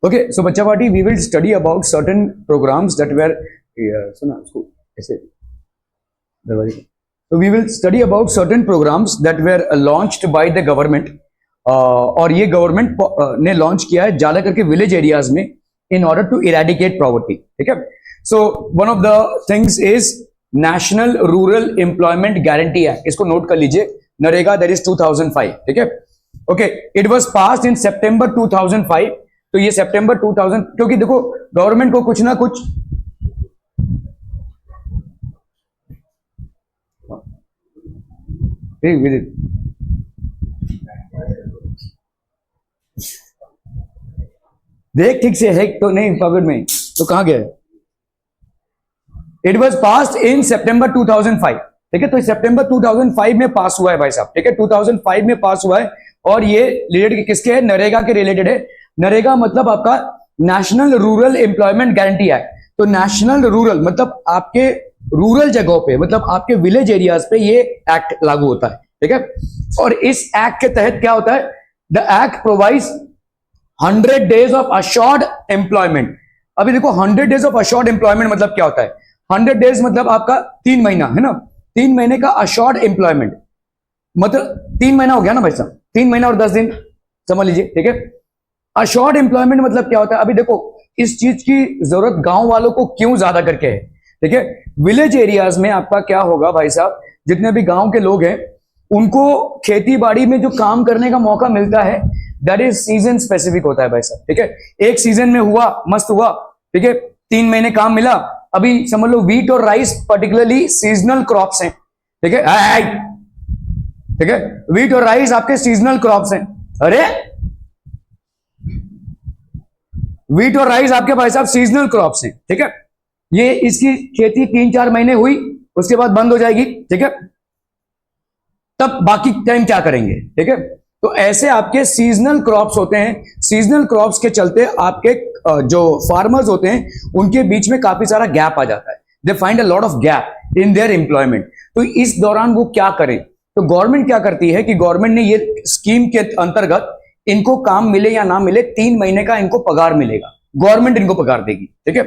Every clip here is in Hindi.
Okay, so बच्चा party we will study about certain programs that were सुना उसको ऐसे दरवाजे को. So we will study about certain programs that were launched by the government और ये गवर्नमेंट ने लॉन्च किया है ज्यादा करके विलेज एरियाज में in order to eradicate poverty. ठीक है. So one of the things is national rural employment guarantee act. इसको नोट कर लीजिए, नरेगा, दैट इज 2005. ठीक है. Okay, it was passed in September 2005. तो ये सितंबर 2000, क्योंकि देखो गवर्नमेंट को कुछ ना कुछ देख ठीक से है तो नहीं पॉकेट में तो कहां गया. It was pass in September 2005. ठीक है. तो सितंबर 2005 में पास हुआ है भाई साहब. ठीक है. 2005 में पास हुआ है और ये रिलेटेड किसके है? नरेगा के रिलेटेड है. नरेगा मतलब आपका national rural employment guarantee act. तो नेशनल रूरल मतलब आपके रूरल जगहों पे, मतलब आपके विलेज एरियाज पे ये एक्ट लागू होता है. ठीक है. और इस एक्ट के तहत क्या होता है? The act provides 100 days of assured employment. अभी देखो 100 डेज ऑफ अश्योर्ड एम्प्लॉयमेंट मतलब क्या होता है? 100 डेज मतलब आपका 3 महीना है ना. 3 महीने का अश्योर्ड एम्प्लॉयमेंट मतलब 3 महीना हो गया ना भाई साहब. 3 महीना और 10 दिन समझ लीजिए. ठीक है. अश्योर्ड एम्प्लॉयमेंट मतलब क्या होता है? अभी देखो इस चीज की जरूरत गांव वालों को क्यों ज्यादा करके है. ठीक है. विलेज एरियाज में आपका क्या होगा भाई साहब, जितने भी गांव के लोग हैं उनको खेती बाड़ी में जो काम करने का मौका मिलता है दैट इज सीजन स्पेसिफिक होता है भाई साहब. ठीक है. एक सीजन में हुआ, मस्त हुआ. ठीक है. 3 महीने काम मिला. अभी समझ लो व्हीट और राइस पर्टिकुलरली सीजनल क्रॉप्स हैं. ठीक है. ठीक है. व्हीट और राइस आपके सीजनल क्रॉप्स हैं. अरे व्हीट और राइस आपके भाई साहब सीजनल क्रॉप्स हैं. ठीक है. ये इसकी खेती 3-4 महीने हुई, उसके बाद बंद हो जाएगी. ठीक है. तब बाकी टाइम क्या करेंगे? ठीक है. तो ऐसे आपके सीजनल क्रॉप्स होते हैं. सीजनल क्रॉप्स के चलते आपके जो फार्मर्स होते हैं उनके बीच में काफी सारा गैप आ जाता है. They find a lot of gap in their employment. तो इस दौरान वो क्या करें? तो गवर्नमेंट क्या करती है कि गवर्नमेंट ने ये स्कीम के अंतर्गत इनको काम मिले या ना मिले 3 महीने का इनको पगार मिलेगा. गवर्नमेंट इनको पगार देगी. ठीक है.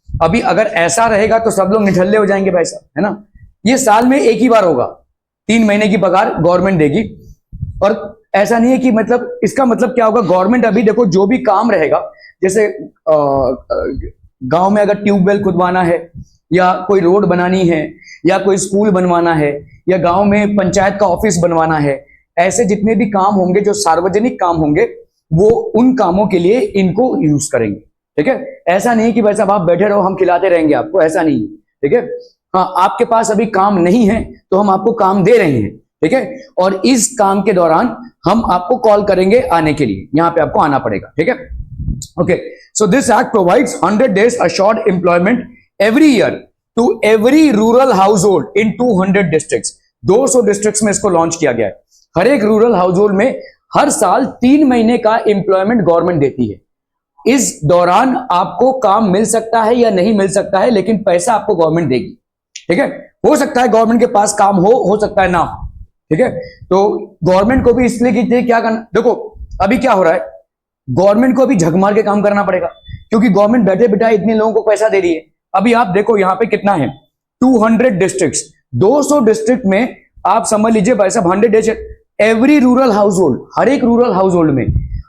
अभी अगर ऐसा रहेगा तो सब लोग निठल्ले हो जाएंगे भाई साहब, है ना. ये साल में एक ही बार होगा. 3 महीने की पगार गवर्नमेंट देगी. और ऐसा नहीं है कि मतलब इसका मतलब क्या होगा, गवर्नमेंट अभी देखो जो भी काम रहेगा, जैसे गांव में अगर ट्यूबवेल खुदवाना है या कोई रोड बनानी है या कोई स्कूल बनवाना है या गांव में पंचायत का ऑफिस बनवाना है, ऐसे जितने भी काम होंगे जो सार्वजनिक काम होंगे वो उन कामों के लिए इनको यूज करेंगे. ठीक है. ऐसा नहीं कि भाई साहब आप बैठे रहो हम खिलाते रहेंगे आपको, ऐसा नहीं है. ठीक है. हाँ, आपके पास अभी काम नहीं है तो हम आपको काम दे रहे हैं. ठीक है. और इस काम के दौरान हम आपको कॉल करेंगे आने के लिए, यहां पे आपको आना पड़ेगा. ठीक है. Okay. So this act provides 100 days assured employment every year to every rural household in 200 districts. 200 districts में इसको लॉन्च किया गया है. हर एक रूरल हाउस होल्ड में हर साल 3 महीने का एम्प्लॉयमेंट गवर्नमेंट देती है. इस दौरान आपको काम मिल सकता है या नहीं मिल सकता है, लेकिन पैसा आपको गवर्नमेंट देगी. ठीक है. हो सकता है गवर्नमेंट के पास काम हो सकता है ना हो. ठीक है. तो गवर्नमेंट को भी इसलिए कि क्या करना, देखो अभी क्या हो रहा है, गवर्नमेंट को अभी झक मार के काम करना पड़ेगा क्योंकि गवर्नमेंट बैठे बिठाए इतने लोगों को पैसा दे रही है. अभी आप देखो यहां पे कितना है, 200 डिस्ट्रिक्ट्स. 200 डिस्ट्रिक्ट में आप समझ लीजिए भाई साहब 100 days every rural household, हर एक रूरल हाउस होल्ड में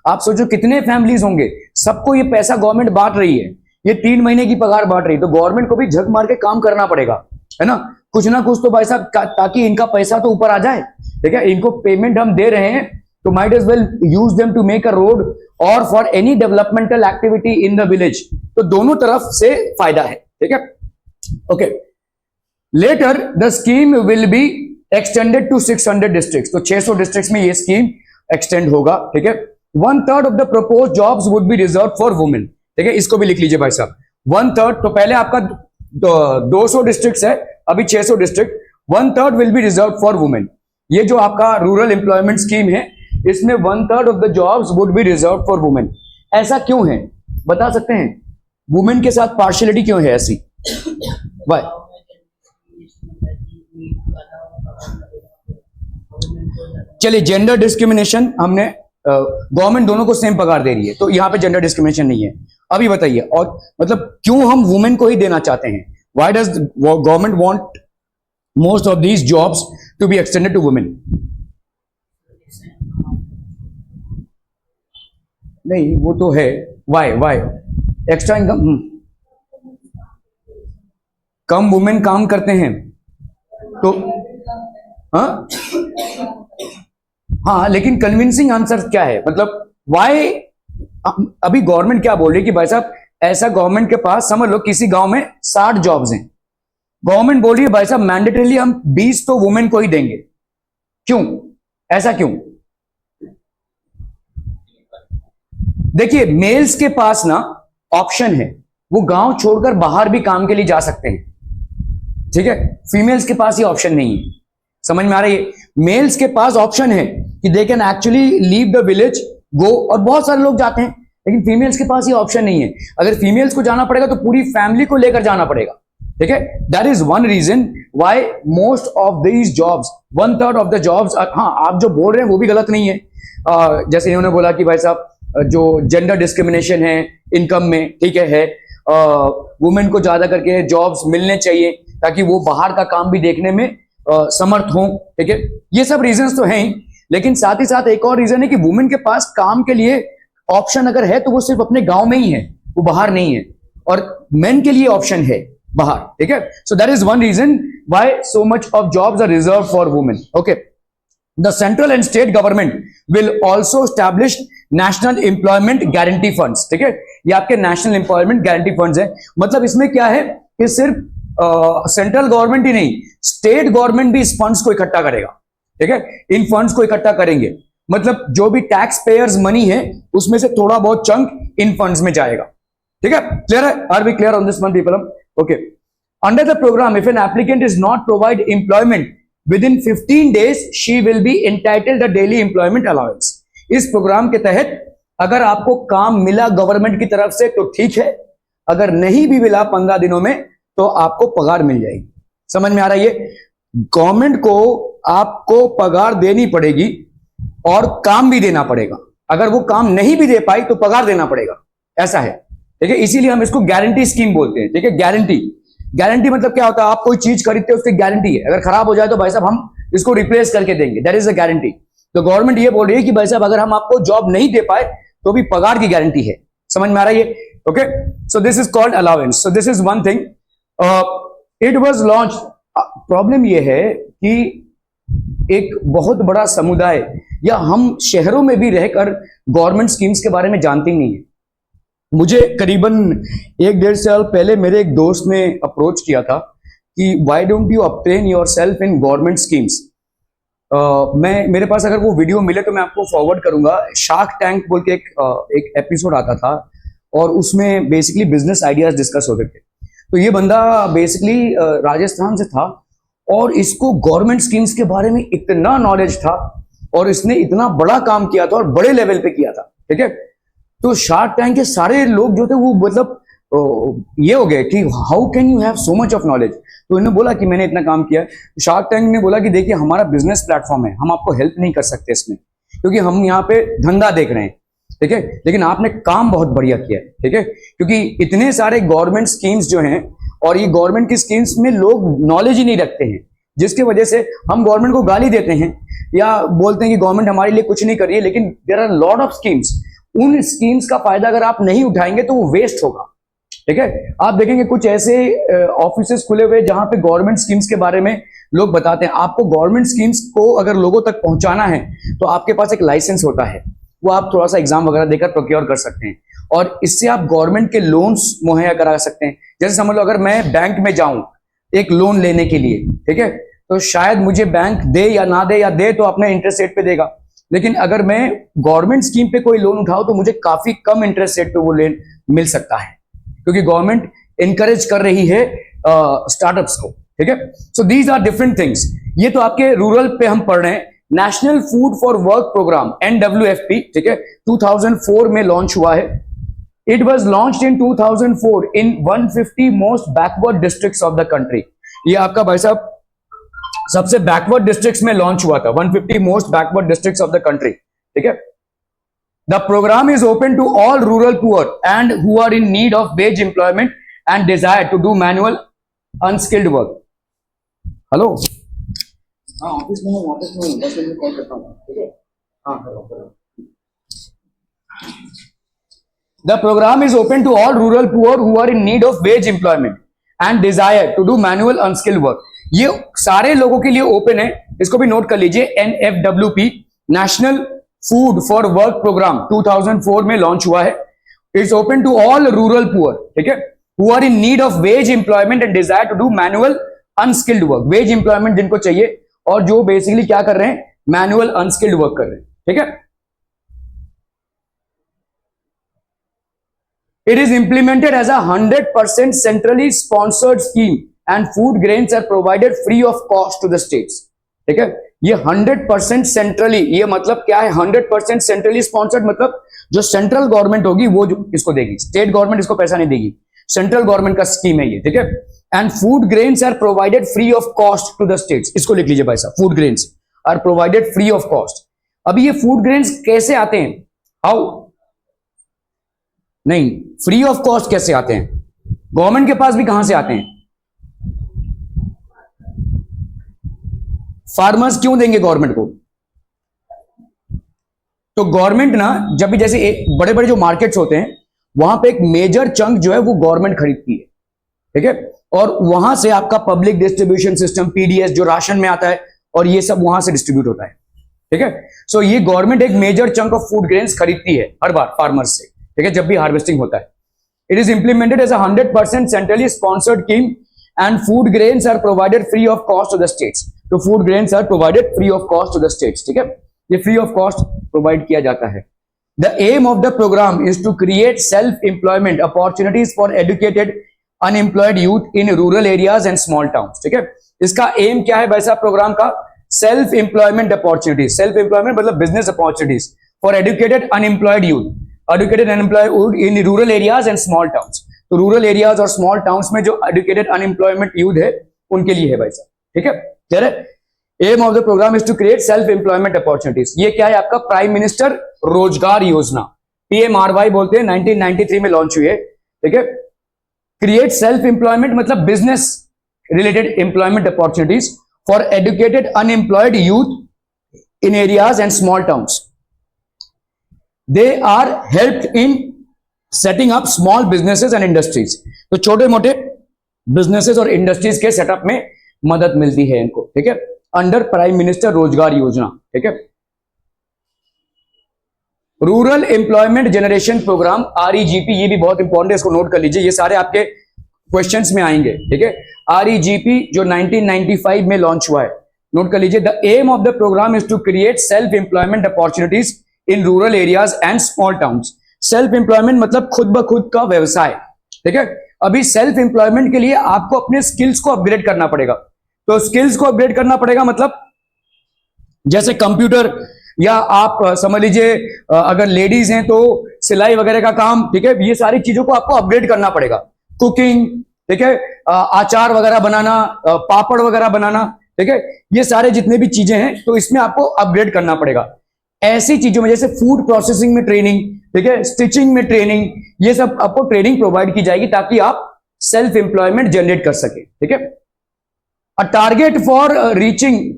आप सोचो कितने फैमिलीज होंगे. सबको ये पैसा गवर्नमेंट बांट रही है, ये 3 महीने की पगार बांट रही है. तो गवर्नमेंट को भी झक मार के काम करना पड़ेगा, है ना. कुछ ना कुछ तो भाई साहब ताकि इनका पैसा तो ऊपर आ जाए. ठीक है. इनको पेमेंट हम दे रहे हैं तो might as well use them to make a road और for any developmental activity in the village. तो दोनों तरफ से फायदा है. ठीक है. Okay. Later the scheme will be extended to 600 districts. तो 600 डिस्ट्रिक्ट्स में ये स्कीम एक्सटेंड होगा. ठीक है. 1/3 of the propose jobs would be reserve for women. ठीक है. इसको भी लिख लीजिए भाई साहब. 1/3. तो पहले आपका 200 डिस्ट्रिक्ट्स है, अभी 600 district. 1/3 will be reserve for women. ये जो आपका रूरल एम्प्लॉयमेंट स्कीम है इसमें 1/3 of the jobs would be reserve for women. ऐसा क्यों है बता सकते हैं? वुमेन के साथ पार्शियलिटी क्यों है ऐसी? वाई? चलिए जेंडर डिस्क्रिमिनेशन हमने गवर्नमेंट दोनों को सेम पगार दे रही है, तो यहाँ पे जेंडर डिस्क्रिमिनेशन नहीं है। अभी बताइए, और मतलब क्यों हम वुमेन को ही देना चाहते हैं? Why does government want most of these jobs to be extended to women? नहीं, वो तो है। Why why extra income? कम वुमेन काम करते हैं तो हाँ हाँ, लेकिन कन्विंसिंग आंसर क्या है? मतलब व्हाई? अभी गवर्नमेंट क्या बोल रही है कि भाई साहब ऐसा गवर्नमेंट के पास समझ लो किसी गांव में 60 जॉब्स हैं, गवर्नमेंट बोल रही है भाई साहब मैंडेटरीली हम 20 तो वुमेन को ही देंगे। क्यों? ऐसा क्यों? देखिए, मेल्स के पास ना ऑप्शन है, वो गांव छोड़कर बाहर भी काम के लिए जा सकते हैं, ठीक है। फीमेल्स के पास ये ऑप्शन नहीं है। समझ में आ रही है? मेल्स के पास ऑप्शन है कि they can actually leave the village, go, और बहुत सारे लोग जाते हैं, लेकिन फीमेल्स के पास ये ऑप्शन नहीं है। अगर फीमेल्स को जाना पड़ेगा तो पूरी फैमिली को लेकर जाना पड़ेगा, ठीक है। That is one reason why most of these jobs, 1/3 of the jobs. हाँ, आप जो बोल रहे हैं वो भी गलत नहीं है। जैसे इन्होंने बोला कि भाई साहब जो जेंडर डिस्क्रिमिनेशन है इनकम में, ठीक है, वुमेन को ज्यादा करके जॉब्स मिलने चाहिए ताकि वो बाहर का काम भी देखने में समर्थ हो, ठीक है। ये सब रीजंस तो हैं ही, लेकिन साथ ही साथ एक और रीजन है कि वुमेन के पास काम के लिए ऑप्शन अगर है तो वो सिर्फ अपने गांव में ही है, वो बाहर नहीं है, और मेन के लिए ऑप्शन है बाहर, ठीक है। So that is one reason why so much of jobs are reserve for women. Okay, the central and state government will also establish national employment guarantee funds, ठीक है। ये आपके नेशनल एम्प्लॉयमेंट गारंटी फंड्स है। मतलब इसमें क्या है कि सिर्फ सेंट्रल गवर्नमेंट ही नहीं, स्टेट गवर्नमेंट भी इस फंड्स को इकट्ठा करेगा, ठीक है। इन फंड्स को इकट्ठा करेंगे, मतलब जो भी टैक्स पेयर्स मनी है उसमें से थोड़ा बहुत चंक इन फंड्स में जाएगा, ठीक है। क्लियर है? Are we clear on this one people? Okay, under the programme if an applicant is not provide employment within 15 days she will be entitled the daily employment allowance. इस प्रोग्राम के तहत अगर आपको काम मिला गवर्नमेंट की तरफ से तो ठीक है, अगर नहीं भी मिला 15 दिनों में तो आपको पगार मिल जाएगी। समझ में आ रहा है? ये गवर्नमेंट को आपको पगार देनी पड़ेगी और काम भी देना पड़ेगा। अगर वो काम नहीं भी दे पाई तो पगार देना पड़ेगा, ऐसा है, ठीक है। इसीलिए हम इसको गारंटी स्कीम बोलते हैं, ठीक है। गारंटी मतलब क्या होता है? आप कोई चीज खरीदते हो, उसकी गारंटी है, अगर खराब हो जाए तो भाई साहब हम इसको रिप्लेस करके देंगे, दैट इज अ गारंटी। तो गवर्नमेंट ये बोल रही है कि भाई साहब अगर हम आपको जॉब नहीं दे पाए तो भी पगार की गारंटी है। समझ में आ रहा है? Okay, so this is called allowance. So this is one thing, it was launch. Problem यह है कि एक बहुत बड़ा समुदाय या हम शहरों में भी रहकर गवर्नमेंट स्कीम्स के बारे में जानते ही नहीं है। मुझे करीबन 1-1.5 साल पहले मेरे एक दोस्त ने अप्रोच किया था कि why don't you obtain yourself in government schemes. मेरे पास अगर वो वीडियो मिले तो मैं आपको फॉरवर्ड करूंगा। शार्क टैंक बोल के एक एपिसोड आता था और उसमें बेसिकली बिजनेस आइडियाज डिस्कस होते थे। तो ये बंदा बेसिकली राजस्थान से था और इसको गवर्नमेंट स्कीम्स के बारे में इतना नॉलेज था और इसने इतना बड़ा काम किया था और बड़े लेवल पे किया था, ठीक है। तो शार्क टैंक के सारे लोग जो थे वो मतलब ये हो गए कि how can you have so much of knowledge. तो इन्होंने बोला कि मैंने इतना काम किया। शार्क टैंक ने बोला कि देखिए हमारा बिजनेस प्लेटफॉर्म है, हम आपको हेल्प नहीं कर सकते इसमें क्योंकि हम यहाँ पे धंधा देख रहे हैं, ठीक है, लेकिन आपने काम बहुत बढ़िया किया है, ठीक है। क्योंकि इतने सारे गवर्नमेंट स्कीम्स जो हैं और ये गवर्नमेंट की स्कीम्स में लोग नॉलेज ही नहीं रखते हैं, जिसकी वजह से हम गवर्नमेंट को गाली देते हैं या बोलते हैं कि गवर्नमेंट हमारे लिए कुछ नहीं कर रही है। लेकिन there are lot of schemes, उन स्कीम्स का फायदा अगर आप नहीं उठाएंगे तो वो वेस्ट होगा, ठीक है। आप देखेंगे कुछ ऐसे ऑफिसेस खुले हुए जहां पे गवर्नमेंट स्कीम्स के बारे में लोग बताते हैं। आपको गवर्नमेंट स्कीम्स को अगर लोगों तक पहुंचाना है तो आपके पास एक लाइसेंस होता है, वो आप थोड़ा सा एग्जाम वगैरह देकर प्रोक्योर कर सकते हैं और इससे आप गवर्नमेंट के लोन्स मुहैया करा सकते हैं। जैसे समझ लो अगर मैं बैंक में जाऊं एक लोन लेने के लिए, ठीक है, तो शायद मुझे बैंक दे या ना दे, या दे तो अपने इंटरेस्ट रेट पे देगा, लेकिन अगर मैं गवर्नमेंट स्कीम पे कोई लोन उठाऊं तो मुझे काफी कम इंटरेस्ट रेट पे वो लोन मिल सकता है क्योंकि गवर्नमेंट इनकरेज कर रही है स्टार्टअप्स को, ठीक है। So these are different things. ये तो आपके रूरल पे हम पढ़ रहे हैं। National food for work programme NWFP, ठीक है, 2004 में लॉन्च हुआ है। It was launched in 2004 in 150 most backward districts of the country. ये आपका भाई साहब सबसे बैकवर्ड डिस्ट्रिक्ट्स में लॉन्च हुआ था, 150 most backward districts of the country, ठीक है। The program is open to all rural poor and who are in need of wage employment and desire to do manual unskilled work. Hello, हाँ ऑफिस में हूँ 10 मिनट में कॉल करता हूँ, ठीक है? हाँ करो. The program is open to all rural poor who are in need of wage employment and desire to do manual unskilled work. ये सारे लोगों के लिए ओपन है, इसको भी नोट कर लीजिए. NFWP national food for work programme 2004 में लॉन्च हुआ है. It's open to all rural poor, ठीक है, who are in need of wage employment and desire to do manual unskilled work. Wage employment जिनको चाहिए और जो बेसिकली क्या कर रहे हैं, मैनुअल अनस्किल्ड वर्क कर रहे हैं, ठीक है. It is implemented as a 100% centrally sponsored scheme and food grains are provided free of cost to the states. ठीक है, ये 100% सेंट्रली, ये मतलब क्या है, 100% सेंट्रली स्पॉन्सर्ड मतलब जो सेंट्रल गवर्नमेंट होगी वो जो इसको देगी, स्टेट गवर्नमेंट इसको पैसा नहीं देगी, सेंट्रल गवर्नमेंट का स्कीम है ये, ठीक है. And food grains are provided free of cost to the states. इसको लिख लीजिए भाई साहब, food grains are provided free of cost. अभी ये फूड ग्रेन्स कैसे आते हैं, हाउ, नहीं, फ्री ऑफ कॉस्ट कैसे आते हैं, गवर्नमेंट के पास भी कहां से आते हैं, फार्मर्स क्यों देंगे गवर्नमेंट को. तो गवर्नमेंट ना, जब भी जैसे बड़े बड़े जो मार्केट्स होते हैं वहां पे एक मेजर चंक जो है वो गवर्नमेंट खरीदती है, ठीक है, और वहां से आपका पब्लिक डिस्ट्रीब्यूशन सिस्टम PDS जो राशन में आता है और ये सब वहां से डिस्ट्रीब्यूट होता है, ठीक है. सो ये गवर्नमेंट एक major chunk of food grains खरीदती है हर बार फार्मर्स से, ठीक है, जब भी हार्वेस्टिंग होता है. It is implemented as 100% centrally sponsored scheme and food grains are provided free of cost to the states. तो food grains are provided free of cost to the states, ठीक है, ये फ्री ऑफ कॉस्ट प्रोवाइड किया जाता है. The aim of the programme is to create self employment opportunities for educated unemployed youth in rural areas and small towns. ठीक है, इसका एम क्या है भाई साहब प्रोग्राम का, self employment opportunities. Self employment मतलब business opportunities for educated unemployed youth, educated unemployed in rural areas and small towns. तो रूरल एरियाज और स्मॉल टाउन्स में जो एजुकेटेड अनएम्प्लॉयमेंट यूथ है उनके लिए है भाई साहब. ठीक है, क्लियर है. Aim of the programme is to create self employment opportunities. ये क्या है आपका प्राइम मिनिस्टर रोजगार योजना, PMRY बोलते हैं, 1993 में लॉन्च हुई है. ठीक है, क्रिएट सेल्फ एम्प्लॉयमेंट मतलब business related employment opportunities for educated unemployed youth in areas and small towns. They are helped in setting up small businesses and industries. तो छोटे मोटे बिजनेसेस और इंडस्ट्रीज के सेटअप में मदद मिलती है इनको. ठीक है, अंडर प्राइम मिनिस्टर रोजगार योजना. ठीक है, rural employment generation programme REGP, ये भी बहुत इंपॉर्टेंट है, इसको नोट कर लीजिए, ये सारे आपके क्वेश्चंस में आएंगे. ठीक है, REGP जो 1995 में लॉन्च हुआ है, नोट कर लीजिए. The aim of the programme is to create self employment opportunities in rural areas and small towns. Self employment मतलब खुद ब खुद का व्यवसाय. ठीक है, अभी सेल्फ एम्प्लॉयमेंट के लिए आपको अपने स्किल्स को अपग्रेड करना पड़ेगा. तो स्किल्स को अपग्रेड करना पड़ेगा मतलब जैसे कंप्यूटर, या आप समझ लीजिए अगर लेडीज हैं तो सिलाई वगैरह का काम. ठीक है, ये सारी चीजों को आपको अपग्रेड करना पड़ेगा. कुकिंग, ठीक है, अचार वगैरह बनाना, पापड़ वगैरह बनाना. ठीक है, ये सारे जितने भी चीजें हैं तो इसमें आपको अपग्रेड करना पड़ेगा. ऐसी चीजों में जैसे फूड प्रोसेसिंग में ट्रेनिंग, ठीक है, स्टिचिंग में ट्रेनिंग, ये सब आपको ट्रेनिंग प्रोवाइड की जाएगी ताकि आप सेल्फ एम्प्लॉयमेंट जनरेट कर सके. ठीक है, a target for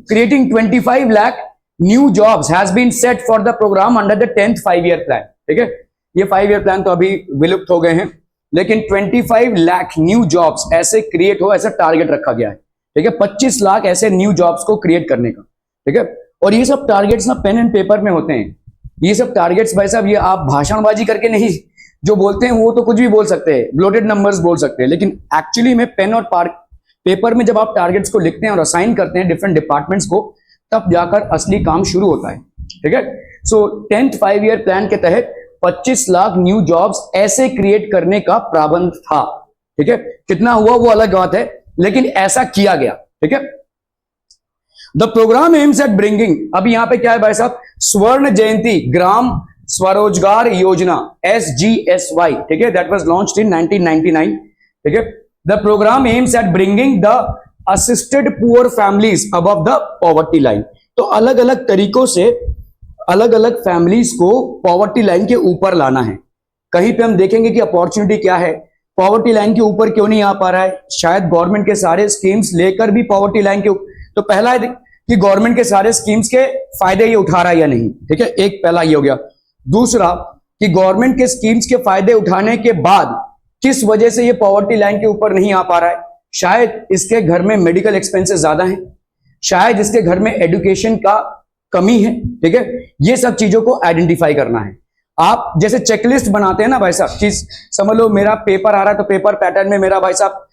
creating 25 lakh new jobs has been set for the program under the 10th 5-year plan. ठीक है, ये 5-year plan तो अभी विलुप्त हो गए हैं, लेकिन 25 लाख न्यू जॉब्स ऐसे क्रिएट हो, ऐसा टारगेट रखा गया है. ठीक है, 25 लाख ऐसे न्यू जॉब्स को क्रिएट करने का. ठीक है, और ये सब टारगेट्स ना पेन एंड पेपर में होते हैं. ये सब टारगेट्स भाई साहब, ये आप भाषणबाजी करके नहीं जो बोलते हैं वो तो कुछ भी बोल सकते हैं, ब्लोटेड नंबर्स बोल सकते हैं, लेकिन एक्चुअली में पेन और पेपर में जब आप टारगेट्स को लिखते हैं और असाइन करते हैं डिफरेंट डिपार्टमेंट्स को, तब जाकर असली काम शुरू होता है. ठीक है, सो 10th 5-year प्लान के तहत 25 लाख न्यू जॉब्स ऐसे क्रिएट करने का प्रावधान था. ठीक है, कितना हुआ वो अलग बात है, लेकिन ऐसा किया गया. ठीक है, the programme aims at bringing, अभी यहां पे क्या है भाई साहब, स्वर्ण जयंती ग्राम स्वरोजगार योजना SGSY. ठीक है, दैट वाज लॉन्च्ड इन 1999. ठीक है, the program aims at bringing the assisted poor families above the poverty line. तो अलग अलग तरीकों से अलग अलग फैमिलीज को पॉवर्टी लाइन के ऊपर लाना है। कहीं पे हम देखेंगे कि अपॉर्चुनिटी क्या है, पॉवर्टी लाइन के ऊपर क्यों नहीं आ पा रहा है, शायद गवर्नमेंट के सारे स्कीम्स लेकर भी पॉवर्टी लाइन के तो पहला है कि गवर्नमेंट के सारे स्कीम्स के फायदे ये उठा रहा है या नहीं, ठीक है, एक पहला ये हो गया। दूसरा कि गवर्नमेंट के स्कीम्स के फायदे उठाने के बाद किस वजह से ये पॉवर्टी लाइन के ऊपर नहीं आ पा रहा है, शायद इसके घर में मेडिकल एक्सपेंसेस ज्यादा हैं, शायद इसके घर में एजुकेशन का कमी है, ठीक है। ये सब चीजों को आइडेंटिफाई करना है। आप जैसे चेकलिस्ट बनाते हैं ना भाई साहब, चीज समझ लो मेरा पेपर आ रहा है तो पेपर पैटर्न में मेरा भाई साहब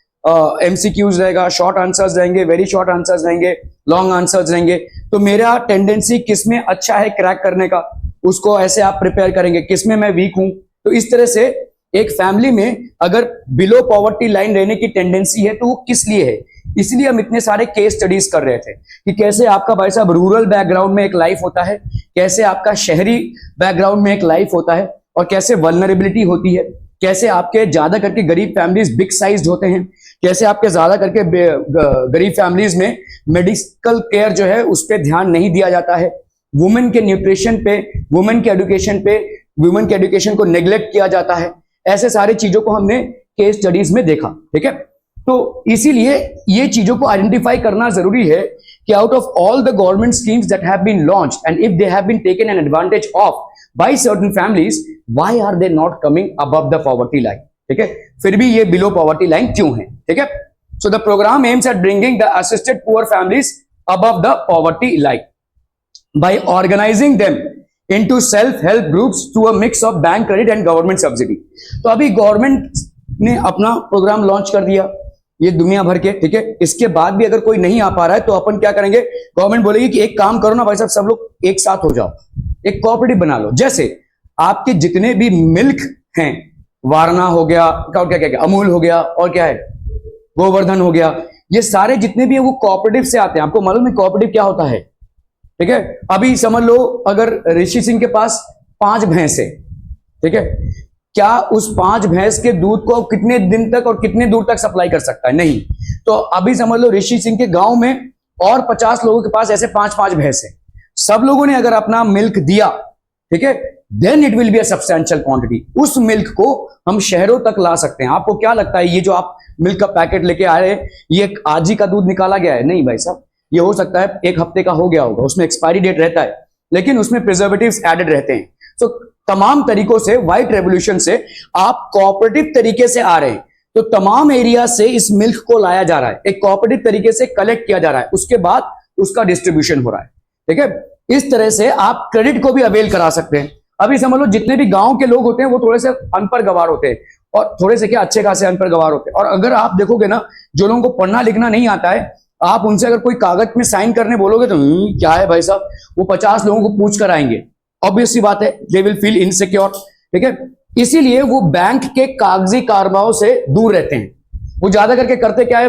एमसीक्यूज रहेगा, शॉर्ट आंसर्स रहेंगे, वेरी शॉर्ट आंसर्स रहेंगे, लॉन्ग आंसर्स रहेंगे। तो मेरा टेंडेंसी किसमें अच्छा है क्रैक करने का, उसको ऐसे आप प्रिपेयर करेंगे, किसमें मैं वीक हूं। तो इस तरह से एक फैमिली में अगर बिलो पॉवर्टी लाइन रहने की टेंडेंसी है तो वो किस लिए है, इसलिए हम इतने सारे केस स्टडीज कर रहे थे कि कैसे आपका भाई साहब रूरल बैकग्राउंड में एक लाइफ होता है, कैसे आपका शहरी बैकग्राउंड में एक लाइफ होता है, और कैसे वल्नरेबिलिटी होती है, कैसे आपके ज्यादा करके गरीब फैमिलीज बिग साइज्ड होते हैं, कैसे आपके ज्यादा करके गरीब फैमिलीज में मेडिकल केयर जो है उस पर ध्यान नहीं दिया जाता है, वुमेन के न्यूट्रिशन पे, वुमेन के एजुकेशन पे, वुमेन के एजुकेशन को नेग्लेक्ट किया जाता है। ऐसे सारी चीजों को हमने केस स्टडीज में देखा, ठीक है। तो इसीलिए ये चीजों को आइडेंटिफाई करना जरूरी है कि out of all the government schemes that have been launched and if they have been taken an advantage of by certain families, why are they not coming above the poverty line, ठीक है। फिर भी ये बिलो पॉवर्टी लाइन क्यों है, ठीक है। So the programme aims at bringing the assisted poor families above the poverty line by organizing them into self-help groups through a mix of bank credit and government subsidy। तो अभी गवर्नमेंट ने अपना प्रोग्राम लॉन्च कर दिया ये दुनिया भर के, ठीक है। इसके बाद भी अगर कोई नहीं आ पा रहा है तो अपन क्या करेंगे, गवर्नमेंट बोलेगी कि एक काम करो ना भाई साहब, सब लोग एक साथ हो जाओ, एक कोऑपरेटिव बना लो। जैसे आपके जितने भी मिल्क हैं, वारना हो गया, क्या क्या क्या, अमूल हो गया, और क्या है, गोवर्धन हो गया, ये सारे जितने भी है वो कोऑपरेटिव से आते हैं। आपको मालूम है कोऑपरेटिव क्या होता है, ठीक है। अभी समझ लो अगर ऋषि सिंह के पास 5 भैंस है, ठीक है, क्या उस 5 भैंस के दूध को कितने दिन तक और कितने दूर तक सप्लाई कर सकता है, नहीं। तो अभी समझ लो ऋषि सिंह के गांव में और 50 लोगों के पास ऐसे 5-5 भैंस है, सब लोगों ने अगर अपना मिल्क दिया, ठीक है, then it will be a substantial quantity. उस मिल्क को हम शहरों तक ला सकते हैं। आपको क्या लगता है ये जो आप मिल्क का पैकेट लेके आ रहे हैं ये आज ही का दूध निकाला गया है? नहीं भाई साहब, ये हो सकता है 1 हफ्ते का हो गया होगा, उसमें एक्सपायरी डेट रहता है, लेकिन उसमें प्रिजर्वेटिव्स एडेड रहते हैं। तो तमाम तरीकों से, व्हाइट रेवोल्यूशन से आप कोऑपरेटिव तरीके से आ रहे हैं, तो तमाम एरिया से इस मिल्क को लाया जा रहा है, एक कोऑपरेटिव तरीके से कलेक्ट किया जा रहा है, उसके बाद उसका डिस्ट्रीब्यूशन हो रहा है, ठीक है। इस तरह से आप क्रेडिट को भी अवेल करा सकते हैं। अभी समझ लो जितने भी गांव के लोग होते हैं वो थोड़े से अनपढ़ गवार होते हैं, और थोड़े से क्या अच्छे खासे अनपढ़ गवार होते हैं। और अगर आप देखोगे ना, जो लोगों को पढ़ना लिखना नहीं आता है, आप उनसे अगर कोई कागज में साइन करने बोलोगे तो क्या है भाई साहब, वो 50 लोगों को पूछ कर आएंगे। ऑब्वियस सी बात है, दे विल फील इनसिक्योर, ठीक है। इसीलिए वो बैंक के कागजी कारनामों से दूर रहते हैं। वो ज्यादा करके करते क्या है,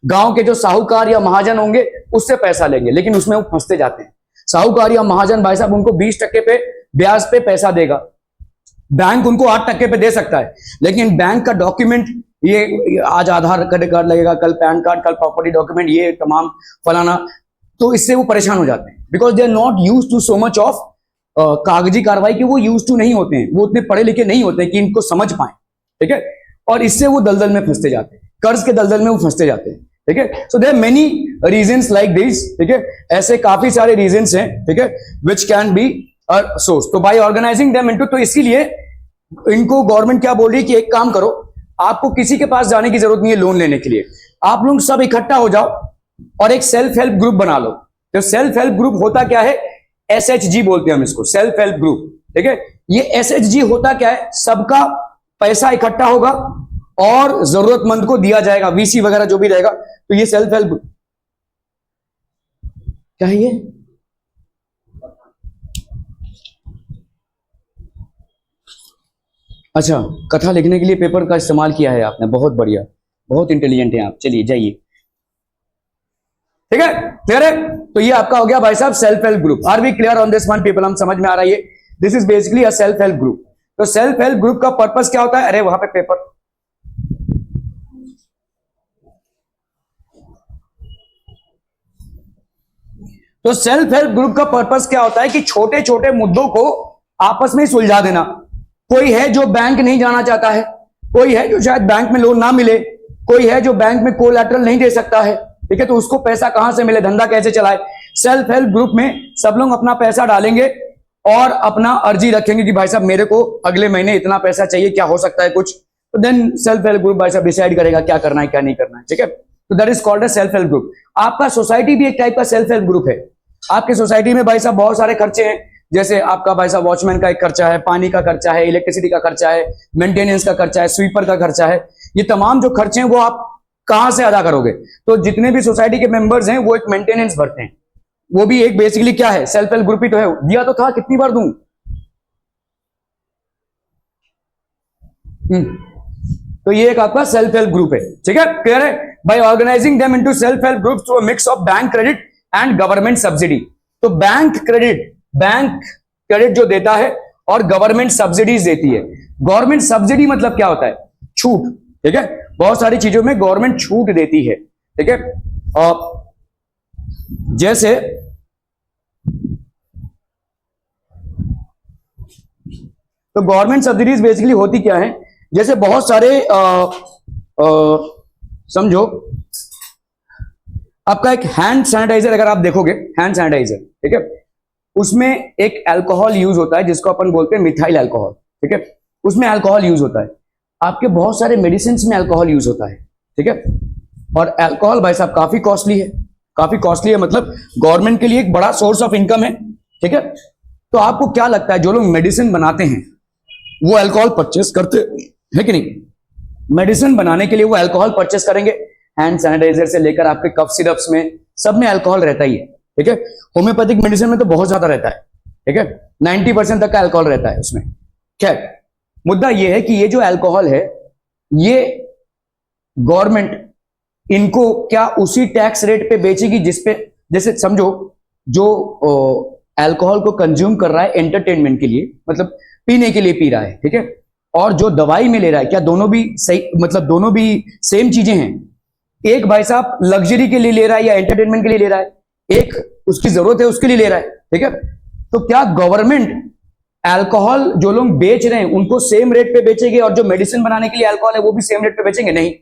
गांव के जो साहूकार या महाजन होंगे उससे पैसा लेंगे, लेकिन उसमें वो फंसते जाते हैं। साहूकार या महाजन भाई साहब उनको 20% पे ब्याज पे पैसा देगा, बैंक उनको 8% पे दे सकता है, लेकिन बैंक का डॉक्यूमेंट, ये आज आधार कार्ड लगेगा, कल पैन कार्ड, कल प्रॉपर्टी डॉक्यूमेंट, ये तमाम फलाना, तो इससे वो परेशान हो जाते हैं। Because they are not use to so much of कागजी कार्रवाई की, वो यूज टू नहीं होते हैं, वो उतने पढ़े लिखे नहीं होते हैं कि इनको समझ पाए, ठीक है। और इससे वो दलदल में फंसते जाते हैं, कर्ज के दलदल में वो फंसते जाते हैं, ठीक है। So there many reasons like this, ठीक है, ऐसे काफी सारे रीजंस हैं, ठीक है, which can be a source. तो बाय ऑर्गेनाइजिंग देम इनटू, तो इसीलिए इनको गवर्नमेंट क्या बोल रही है कि एक काम करो, आपको किसी के पास जाने की जरूरत नहीं है लोन लेने के लिए, आप लोग सब इकट्ठा हो जाओ और एक सेल्फ हेल्प ग्रुप बना लो। तो सेल्फ हेल्प ग्रुप होता क्या है, SHG बोलते हैं हम इसको, सेल्फ हेल्प ग्रुप, ठीक है। ये SHG होता क्या है, सबका पैसा इकट्ठा होगा और जरूरतमंद को दिया जाएगा, VC वगैरह जो भी रहेगा। तो ये सेल्फ हेल्प ग्रुप क्या है ये, अच्छा, कथा लिखने के लिए पेपर का इस्तेमाल किया है आपने, बहुत बढ़िया, बहुत इंटेलिजेंट हैं आप। चलिए जाइए, ठीक है, क्लियर है। तो ये आपका हो गया भाई साहब self help group. Are we clear on this one people, हम समझ में आ रहा है ये, this is basically a self help group. तो सेल्फ हेल्प ग्रुप का पर्पस क्या होता है, अरे वहां पे पेपर, तो सेल्फ हेल्प ग्रुप का पर्पस क्या होता है कि छोटे छोटे मुद्दों को आपस में सुलझा देना। कोई है जो बैंक नहीं जाना चाहता है, कोई है जो शायद बैंक में लोन ना मिले, कोई है जो बैंक में कोलैटरल नहीं दे सकता है, ठीक है, तो उसको पैसा कहां से मिले, धंधा कैसे चलाए। सेल्फ हेल्प ग्रुप में सब लोग अपना पैसा डालेंगे और अपना अर्जी रखेंगे कि भाई साहब मेरे को अगले महीने इतना पैसा चाहिए, क्या हो सकता है कुछ, तो देन सेल्फ हेल्प ग्रुप भाई साहब डिसाइड करेगा क्या करना है क्या नहीं करना है, ठीक है। तो that is called a self help group. आपका सोसाइटी भी एक टाइप का सेल्फ हेल्प ग्रुप है। आपके सोसाइटी में भाई साहब बहुत सारे खर्चे हैं, जैसे आपका भाई साहब वॉचमैन का एक खर्चा है, पानी का खर्चा है, इलेक्ट्रिसिटी का खर्चा है, मेंटेनेंस का खर्चा है, स्वीपर का खर्चा है। ये तमाम जो खर्चे हैं वो आप कहां से अदा करोगे, तो जितने भी सोसाइटी के मेंबर्स हैं वो एक मेंटेनेंस भरते हैं, वो भी एक बेसिकली क्या है, सेल्फ हेल्प ग्रुप ही तो है। दिया तो था, कितनी बार दूं। तो ये एक आपका सेल्फ हेल्प ग्रुप है, ठीक है, क्लियर है। By organizing them into self help groups through a mix of bank credit and government subsidy. तो बैंक क्रेडिट जो देता है और गवर्नमेंट सब्सिडीज देती है। गवर्नमेंट सब्सिडी मतलब क्या होता है, छूट, ठीक है, बहुत सारी चीजों में गवर्नमेंट छूट देती है, ठीक है। और जैसे तो गवर्नमेंट सब्सिडीज बेसिकली होती क्या है, जैसे बहुत सारे समझो आपका एक हैंड सैनिटाइजर, अगर आप देखोगे हैंड सैनिटाइजर, ठीक है, उसमें एक अल्कोहल यूज होता है जिसको अपन बोलते हैं मिथाइल अल्कोहल, ठीक है, उसमें अल्कोहल यूज होता है। आपके बहुत सारे मेडिसिन में अल्कोहल यूज होता है, ठीक है, और अल्कोहल भाई साहब काफी कॉस्टली है, काफी कॉस्टली है, मतलब गवर्नमेंट के लिए एक बड़ा सोर्स ऑफ इनकम है, ठीक है। तो आपको क्या लगता है जो लोग मेडिसिन बनाते हैं वो अल्कोहल परचेस करते हैं कि नहीं? मेडिसिन बनाने के लिए वो अल्कोहल परचेस करेंगे, हैंड सैनिटाइजर से लेकर आपके कफ सिरप्स में सब में अल्कोहल रहता ही है, ठीक है। होम्योपैथिक मेडिसिन में तो बहुत ज्यादा रहता है, ठीक है, 90% तक का अल्कोहल रहता है उसमें। खैर, मुद्दा ये है कि ये जो अल्कोहल है ये गवर्नमेंट इनको क्या उसी टैक्स रेट पे बेचेगी जिसपे, जैसे समझो जो अल्कोहल को कंज्यूम कर रहा है एंटरटेनमेंट के लिए, मतलब पीने के लिए पी रहा है, ठीक है, और जो दवाई में ले रहा है, क्या दोनों भी सही, मतलब दोनों भी सेम चीजें हैं? एक भाई साहब लग्जरी के लिए ले रहा है या एंटरटेनमेंट के लिए ले रहा है, एक उसकी जरूरत है उसके लिए ले रहा है, ठीक है। तो क्या गवर्नमेंट अल्कोहल जो लोग बेच रहे हैं उनको सेम रेट पे बेचेंगे और जो मेडिसिन बनाने के लिए अल्कोहल है वो भी सेम रेट पे बेचेंगे? नहीं।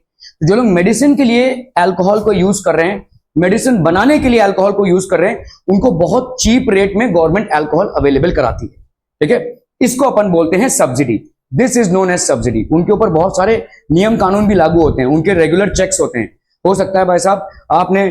जो लोग मेडिसिन के लिए अल्कोहल को यूज कर रहे हैं, मेडिसिन बनाने के लिए अल्कोहल को यूज कर रहे हैं, उनको बहुत चीप रेट में गवर्नमेंट अल्कोहल अवेलेबल कराती है, ठीक है। इसको अपन बोलते हैं subsidy. This is known as subsidy. उनके ऊपर बहुत सारे नियम कानून भी लागू होते हैं, उनके रेगुलर चेक्स होते हैं। हो सकता है भाई साहब आपने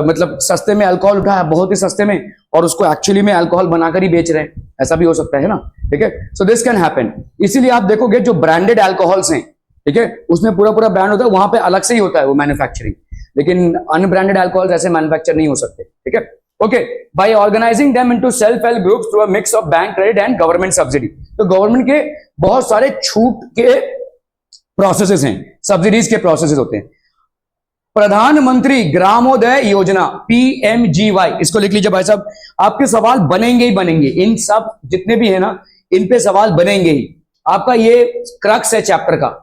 मतलब सस्ते में अल्कोहल उठाया, बहुत ही सस्ते में, और उसको एक्चुअली में अल्कोहल बनाकर ही बेच रहे हैं, ऐसा भी हो सकता है ना, ठीक है। So this can happen. इसीलिए आप देखोगे जो ब्रांडेड अल्कोहल्स हैं, ठीक है, उसमें पूरा पूरा ब्रांड होता है, वहां पे अलग से ही होता है वो मैन्युफैक्चरिंग, लेकिन अनब्रांडेड अल्कोहल ऐसे मैन्युफैक्चर नहीं हो सकते, ठीक है। Okay, by organizing them into self help groups through a mix of bank credit and government subsidy. तो गवर्नमेंट के बहुत सारे छूट के प्रोसेसेस हैं, सब्सिडीज के प्रोसेसेस होते हैं। प्रधानमंत्री ग्रामोदय योजना, PMGY, इसको लिख लीजिए भाई साहब। आपके सवाल बनेंगे ही बनेंगे, इन सब जितने भी है ना इन पे सवाल बनेंगे ही। आपका ये क्रक्स है चैप्टर का।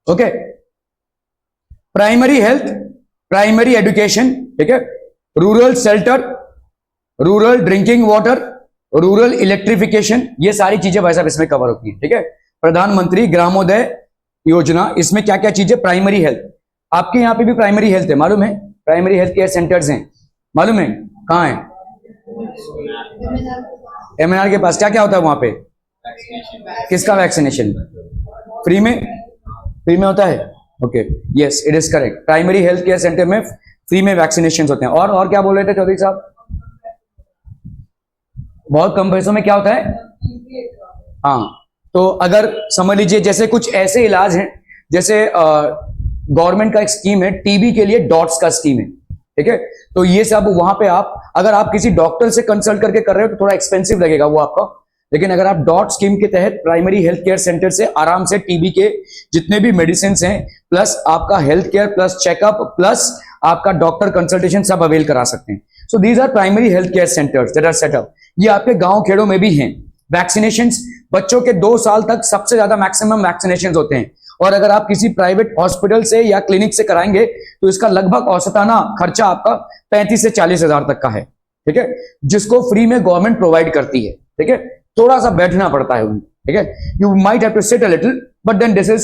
Okay, primary health, primary education, ठीक है, rural shelter, rural drinking water, rural electrification, ये सारी चीजें भाई साहब इसमें कवर होती है, ठीक है। प्रधानमंत्री ग्रामोदय योजना, इसमें क्या क्या चीजें, प्राइमरी हेल्थ, आपके यहाँ पे भी प्राइमरी हेल्थ है मालूम है, प्राइमरी हेल्थ केयर सेंटर्स हैं मालूम है, कहाँ है? MNR के पास क्या क्या होता है वहां पे? किसका वैक्सीनेशन? फ्री में? फ्री में होता है? Okay, yes it is correct. Primary health care centre में फ्री में वैक्सीनेशन होते हैं। और क्या बोल रहे थे चौधरी साहब? बहुत कम पैसों में क्या होता है? हाँ, तो अगर समझ लीजिए जैसे कुछ ऐसे इलाज हैं, जैसे गवर्नमेंट का एक स्कीम है टीबी के लिए, डॉट्स का स्कीम है, ठीक है। तो ये सब वहां पे आप अगर आप किसी डॉक्टर से कंसल्ट करके कर रहे हो तो थोड़ा एक्सपेंसिव लगेगा वो आपका, लेकिन अगर आप डॉट स्कीम के तहत प्राइमरी हेल्थ केयर सेंटर से आराम से टीबी के जितने भी मेडिसिन हैं प्लस आपका health care plus checkup plus आपका डॉक्टर कंसल्टेशन सब अवेल करा सकते हैं। So these are primary health care centres that are set up. ये आपके गांव खेड़ों में भी हैं। वैक्सीनेशन बच्चों के 2 साल तक सबसे ज्यादा मैक्सिमम वैक्सीनेशन होते हैं, और अगर आप किसी प्राइवेट हॉस्पिटल से या क्लिनिक से कराएंगे तो इसका लगभग औसताना खर्चा आपका 35 से 40 हजार तक का है, ठीक है, जिसको फ्री में गवर्नमेंट प्रोवाइड करती है, ठीक है। थोड़ा सा बैठना पड़ता है उनको, ठीक है, you might have to sit a little but then this is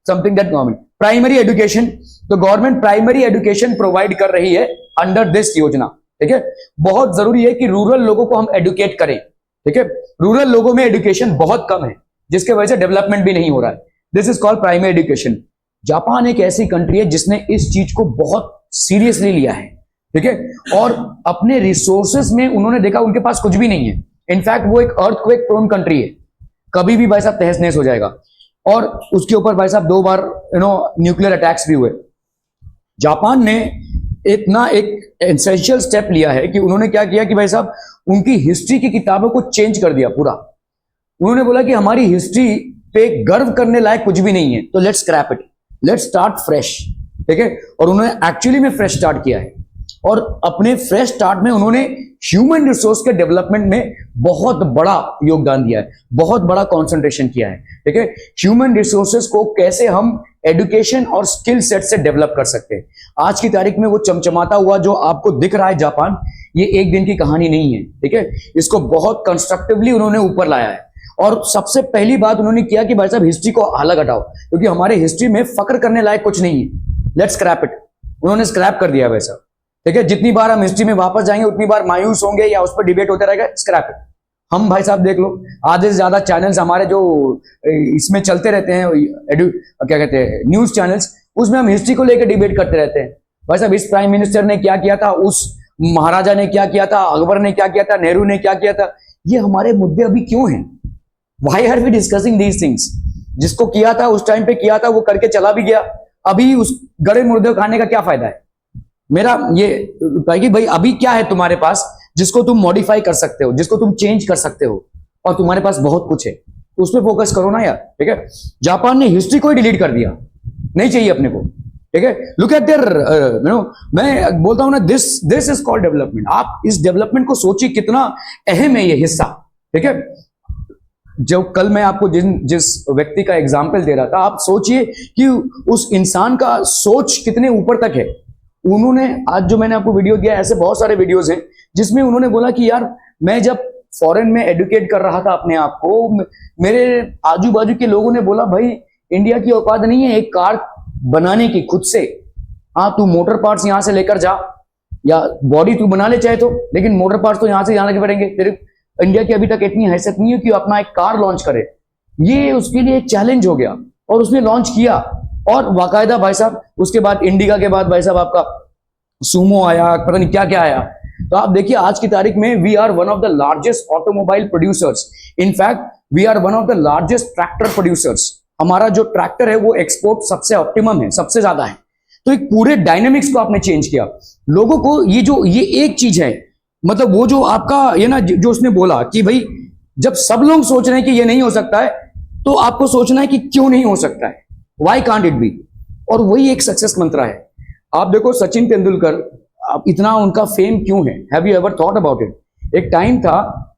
something that government. Primary education, तो गवर्नमेंट प्राइमरी एजुकेशन प्रोवाइड कर रही है अंडर दिस योजना, ठीक है। बहुत जरूरी है कि रूरल लोगों को हम एडुकेट करें, ठीक है। रूरल लोगों में एजुकेशन बहुत कम है जिसके वजह से डेवलपमेंट भी नहीं हो रहा है। This is called primary education. Japan एक ऐसी कंट्री है जिसने इस चीज को बहुत सीरियसली लिया है, ठीक है, और अपने रिसोर्सेस में उन्होंने देखा उनके पास कुछ भी नहीं है। इनफैक्ट वो एक अर्थक्वेक प्रोन कंट्री है, कभी भी भाई साहब तहस नहस हो जाएगा, और उसके ऊपर भाई साहब 2 बार न्यूक्लियर अटैक्स भी हुए। जापान ने इतना एक एसेंशियल स्टेप लिया है कि उन्होंने क्या किया कि भाई साहब उनकी हिस्ट्री की किताबों को चेंज कर दिया पूरा। उन्होंने बोला कि हमारी हिस्ट्री पे गर्व करने लायक कुछ भी नहीं है, तो let's scrap it, let's start fresh, ठीक है। और उन्होंने एक्चुअली में फ्रेश स्टार्ट किया है, और अपने फ्रेश स्टार्ट में उन्होंने ह्यूमन रिसोर्स के डेवलपमेंट में बहुत बड़ा योगदान दिया है, बहुत बड़ा कंसंट्रेशन किया है, ठीक है। ह्यूमन रिसोर्सेज को कैसे हम एजुकेशन और स्किल सेट से डेवलप कर सकते हैं। आज की तारीख में वो चमचमाता हुआ जो आपको दिख रहा है जापान, ये एक दिन की कहानी नहीं है, ठीक है। इसको बहुत कंस्ट्रक्टिवली उन्होंने ऊपर लाया है, और सबसे पहली बात उन्होंने किया कि भाई साहब हिस्ट्री को अलग हटाओ, क्योंकि हमारे हिस्ट्री में फक्र करने लायक कुछ नहीं है, लेट्स स्क्रैप इट। उन्होंने स्क्रैप कर दिया भाई साहब, ठीक है। जितनी बार हम हिस्ट्री में वापस जाएंगे उतनी बार मायूस होंगे या उस पर डिबेट होता रहेगा, स्क्रैप इट। हम भाई साहब देख लो, आधे से ज्यादा चैनल्स हमारे जो इसमें चलते रहते हैं, क्या कहते हैं, न्यूज चैनल्स, उसमें हम हिस्ट्री को लेकर डिबेट करते रहते हैं। भाई साहब इस प्राइम मिनिस्टर ने क्या किया था, उस महाराजा ने क्या किया था, अकबर ने क्या किया था, नेहरू ने क्या किया था, ये हमारे मुद्दे अभी क्यों हैं? Why are we discussing these things? जिसको किया था उस टाइम पे किया था, वो करके चला भी गया, अभी उस गड़े मुर्दे खाने का क्या फायदा है? मेरा ये कि भाई अभी क्या है तुम्हारे पास जिसको तुम मॉडिफाई कर सकते हो, जिसको तुम चेंज कर सकते हो, और तुम्हारे पास बहुत कुछ है, तो उस पर फोकस करो ना यार, ठीक है। जापान ने हिस्ट्री को ही डिलीट कर दिया, नहीं चाहिए अपने को, ठीक है। लुक एट देयर मैं बोलता हूं ना, दिस इज कॉल्ड डेवलपमेंट। आप इस डेवलपमेंट को सोचिए कितना अहम है ये हिस्सा, ठीक है। जो कल मैं आपको जिस व्यक्ति का एग्जाम्पल दे रहा था, आप सोचिए कि उस इंसान का सोच कितने ऊपर तक है। उन्होंने आज जो मैंने आपको वीडियो दिया, ऐसे बहुत सारे वीडियोस हैं जिसमें उन्होंने बोला कि यार मैं जब फॉरेन में एडुकेट कर रहा था अपने आप को, मेरे आजू बाजू के लोगों ने बोला भाई इंडिया की औकात नहीं है एक कार बनाने की खुद से। हाँ, तू मोटर पार्ट्स यहां से लेकर जा, या बॉडी तू बना ले चाहे तो, लेकिन मोटर पार्ट्स तो यहां से यहां लेके पड़ेंगे। तेरे इंडिया की अभी तक इतनी हैसियत नहीं है कि अपना एक कार लॉन्च करे। ये उसके लिए एक चैलेंज हो गया और उसने लॉन्च किया, और बाकायदा भाई साहब उसके बाद इंडिका के बाद भाई साहब आपका सुमो आया, पता नहीं क्या क्या आया। तो आप देखिए आज की तारीख में we are one of the largest automobile producers, in fact we are one of the largest tractor producers. हमारा जो ट्रैक्टर है वो एक्सपोर्ट सबसे ऑप्टिमम है, सबसे ज्यादा है। तो एक पूरे डायनेमिक्स को आपने चेंज किया। लोगों को ये एक चीज है, मतलब वो जो आपका ये ना जो उसने बोला कि भाई जब सब लोग सोच रहे हैं कि ये नहीं हो सकता है, तो आपको सोचना है कि क्यों नहीं हो सकता है, व्हाई कांट इट बी। और वही एक सक्सेस मंत्र है। आप देखो सचिन तेंदुलकर, आप इतना उनका फेम क्यों है, have you ever thought about it? एक टाइम था,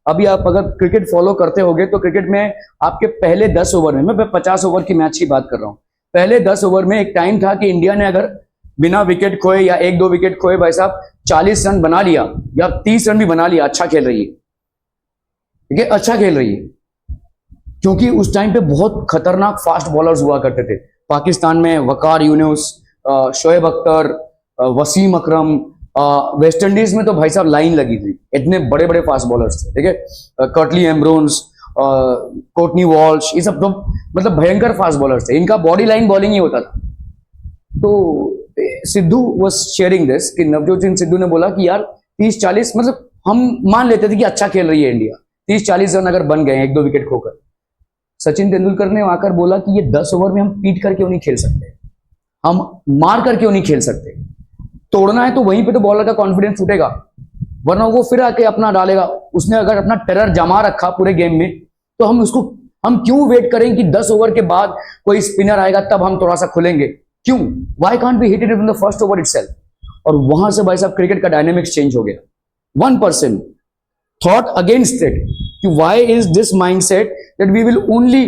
अभी आप अगर क्रिकेट फॉलो करते होगे तो क्रिकेट में आपके पहले 10 ओवर में, मैं 50 ओवर की मैच की बात कर रहा हूं, पहले 10 ओवर में एक टाइम था कि इंडिया ने अगर बिना विकेट खोए या 1-2 विकेट खोए भाई साहब 40 रन बना लिया या 30 रन भी बना लिया, अच्छा खेल रही है, ठीक है, अच्छा खेल रही है। क्योंकि उस टाइम पे बहुत खतरनाक फास्ट बॉलर्स हुआ करते थे पाकिस्तान में, वकार यूनुस, शोएब अख्तर, वसीम अकरम। वेस्ट इंडीज में तो भाई साहब लाइन लगी थी, इतने बड़े बड़े फास्ट बॉलर्स थे, ठीक है, कर्टली एम्ब्रोन्स। कोटनी वॉल्श, ये सब तो मतलब भयंकर फास्ट बॉलर्स थे, इनका बॉडी लाइन बॉलिंग ही होता था। तो सिद्धू वाज शेयरिंग दिस कि नवजोत सिंह सिद्धू ने बोला कि यार 30-40, मतलब हम मान लेते थे कि अच्छा खेल रही है इंडिया, 30-40 रन अगर बन गए 1-2 विकेट खोकर, सचिन तेंदुलकर ने आकर बोला कि ये 10 ओवर में हम पीट कर क्यों नहीं खेल सकते, हम मार कर क्यों नहीं खेल सकते, तोड़ना है तो वहीं पे तो बॉलर का कॉन्फिडेंस टूटेगा, वरना वो फिर आके अपना डालेगा। उसने अगर अपना टेरर जमा रखा पूरे गेम में, तो हम क्यों वेट करें कि 10 ओवर के बाद कोई स्पिनर आएगा तब हम थोड़ा सा खुलेंगे, क्यों, why can't be hit it in the first over itself. और वहां से भाई साहब क्रिकेट का डायनेमिक्स चेंज हो गया। 1% thought against it कि why is this mindset that we will only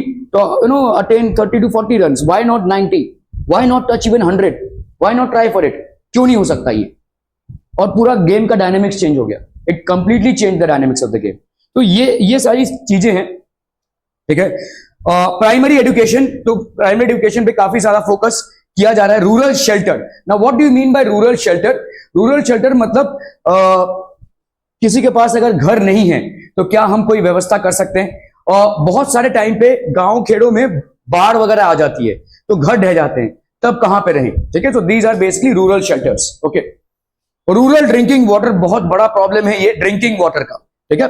attain 30 to 40 runs, why not 90, why not touch even 100, why not try for it, क्यों नहीं हो सकता ये। और पूरा गेम का डायनेमिक्स चेंज हो गया, it completely change the dynamics of the game. तो ये सारी चीजें हैं, ठीक है। प्राइमरी एजुकेशन, तो प्राइमरी एजुकेशन पे काफी सारा फोकस किया जा रहा है। Rural shelter, now what do you mean by rural shelter? Rural shelter मतलब किसी के पास अगर घर नहीं है तो क्या हम कोई व्यवस्था कर सकते हैं। और बहुत सारे टाइम पे गांव खेड़ों में बाढ़ वगैरह आ जाती है तो घर ढह जाते हैं, तब कहां पे रहें, ठीक है। तो these are basically rural shelters, okay. Rural drinking water, बहुत बड़ा प्रॉब्लम है ये ड्रिंकिंग वाटर का, ठीक है।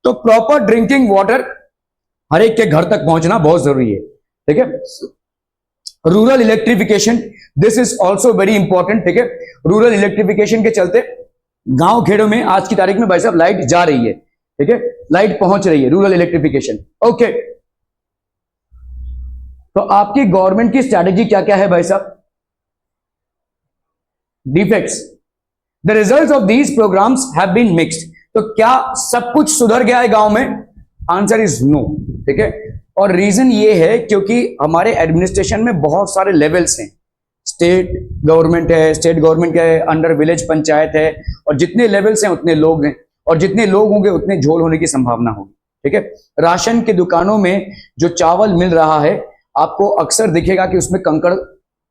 तो प्रॉपर ड्रिंकिंग वाटर हर एक के घर तक पहुंचना बहुत जरूरी है, ठीक है। Rural electrification, this is also very important, ठीक है। रूरल इलेक्ट्रिफिकेशन के चलते गांव खेड़ों में आज की तारीख में भाई साहब लाइट जा रही है, ठीक है, लाइट पहुंच रही है, रूरल इलेक्ट्रिफिकेशन, ओके। तो आपकी गवर्नमेंट की स्ट्रैटेजी क्या क्या है भाई साहब? Defects, the results of these programmes have been mixed. तो क्या सब कुछ सुधर गया है गांव में? आंसर इज नो, ठीक है। और रीजन ये है क्योंकि हमारे एडमिनिस्ट्रेशन में बहुत सारे लेवल्स हैं, स्टेट गवर्नमेंट है, स्टेट गवर्नमेंट के अंडर विलेज पंचायत है, और जितने लेवल्स हैं उतने लोग हैं, और जितने लोग होंगे उतने झोल होने की संभावना होगी, ठीक है। राशन की दुकानों में जो चावल मिल रहा है आपको अक्सर दिखेगा कि उसमें कंकड़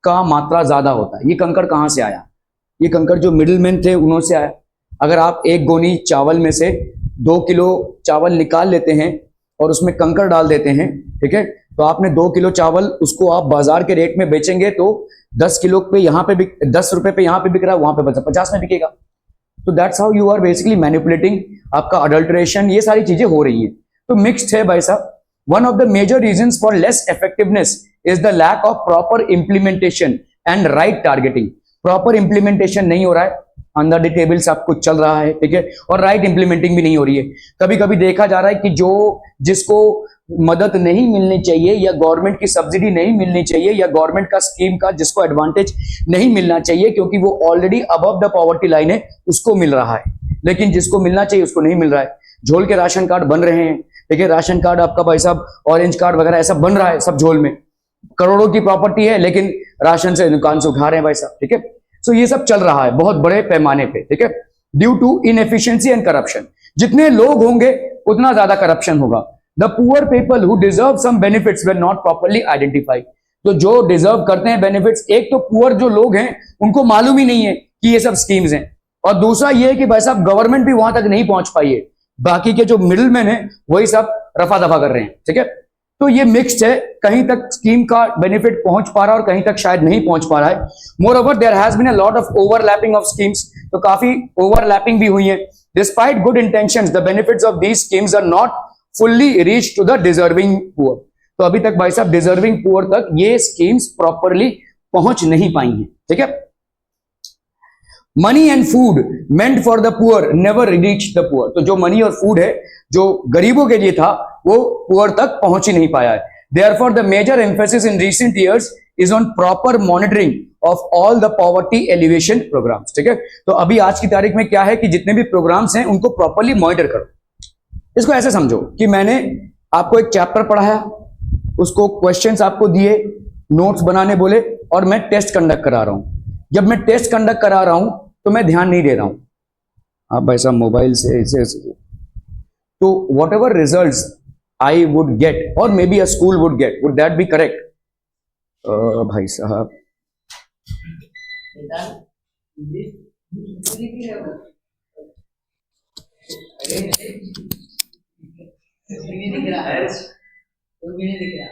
का मात्रा ज्यादा होता है। ये कंकड़ कहां से आया? ये कंकड़ जो मिडिलमैन थे उन्होंने से आया। अगर आप एक गोनी चावल में से 2 किलो चावल निकाल लेते हैं और उसमें कंकड़ डाल देते हैं, ठीक है, तो आपने 2 किलो चावल उसको आप बाजार के रेट में बेचेंगे तो 10 किलो पे यहाँ पे 10 रुपए पे यहाँ पे बिक रहा है, वहां पे 50 में बिकेगा। तो that's how you are basically manipulating, आपका अडल्ट्रेशन, ये सारी चीजें हो रही हैं। तो मिक्स्ड है भाई साहब। One of the major reasons for less effectiveness is the lack of proper implementation and right targeting. Proper implementation नहीं हो रहा है, अंडर द टेबल सब कुछ चल रहा है, ठीक है, और राइट इंप्लीमेंटिंग भी नहीं हो रही है। कभी कभी देखा जा रहा है कि जिसको मदद नहीं मिलनी चाहिए या गवर्नमेंट की सब्सिडी नहीं मिलनी चाहिए या गवर्नमेंट का स्कीम का जिसको एडवांटेज नहीं मिलना चाहिए क्योंकि वो already above the poverty line है, उसको मिल रहा है, लेकिन जिसको मिलना चाहिए उसको नहीं मिल रहा है। झोल के राशन कार्ड बन रहे हैं, ठीक है, राशन कार्ड आपका भाई साहब, ऑरेंज कार्ड वगैरह ऐसा बन रहा है, सब झोल में। करोड़ों की प्रॉपर्टी है लेकिन राशन से दुकान से उठा रहे हैं भाई साहब, ठीक है। सो ये सब चल रहा है बहुत बड़े पैमाने पे, ठीक है, due to inefficiency and corruption. जितने लोग होंगे उतना ज्यादा करप्शन होगा। The poor people who deserve some benefits were not properly identified. तो जो डिजर्व करते हैं बेनिफिट्स, एक तो पुअर जो लोग हैं उनको मालूम ही नहीं है कि ये सब स्कीम्स हैं, और दूसरा ये है कि भाई साहब गवर्नमेंट भी वहां तक नहीं पहुंच पाई है, बाकी के जो मिडिलमैन है वही सब रफा दफा कर रहे हैं, ठीक है। तो ये मिक्स्ड है, कहीं तक स्कीम का बेनिफिट पहुंच पा रहा है और कहीं तक शायद नहीं पहुंच पा रहा है। More over there has been a lot of overlapping of schemes, तो काफी ओवरलैपिंग भी हुई है। Despite good intentions the benefits of these schemes are not fully reach to the deserving poor. तो अभी तक भाई साहब डिजर्विंग पुअर तक ये स्कीम्स प्रॉपरली पहुंच नहीं पाई हैं, ठीक है। Money and food meant for the poor never reach the poor. तो जो मनी और फूड है जो गरीबों के लिए था वो पुअर तक पहुंच ही नहीं पाया है। Therefore, the major emphasis in recent years is on proper monitoring of all the poverty alleviation programs, ठीक है। तो अभी आज की तारीख में क्या है कि जितने भी प्रोग्राम्स हैं उनको प्रॉपरली मॉनिटर करो। इसको ऐसे समझो कि मैंने आपको एक चैप्टर पढ़ाया, उसको क्वेश्चंस आपको दिए, नोट्स बनाने बोले, और मैं टेस्ट कंडक्ट करा रहा हूं। जब मैं टेस्ट कंडक्ट करा रहा हूं तो मैं ध्यान नहीं दे रहा हूं, आप भाई साहब मोबाइल से ऐसे, तो what ever result I would get or maybe a school would get, would that be correct? भाई साहब भी नहीं दिख रहा है, तो भी नहीं दिख रहा।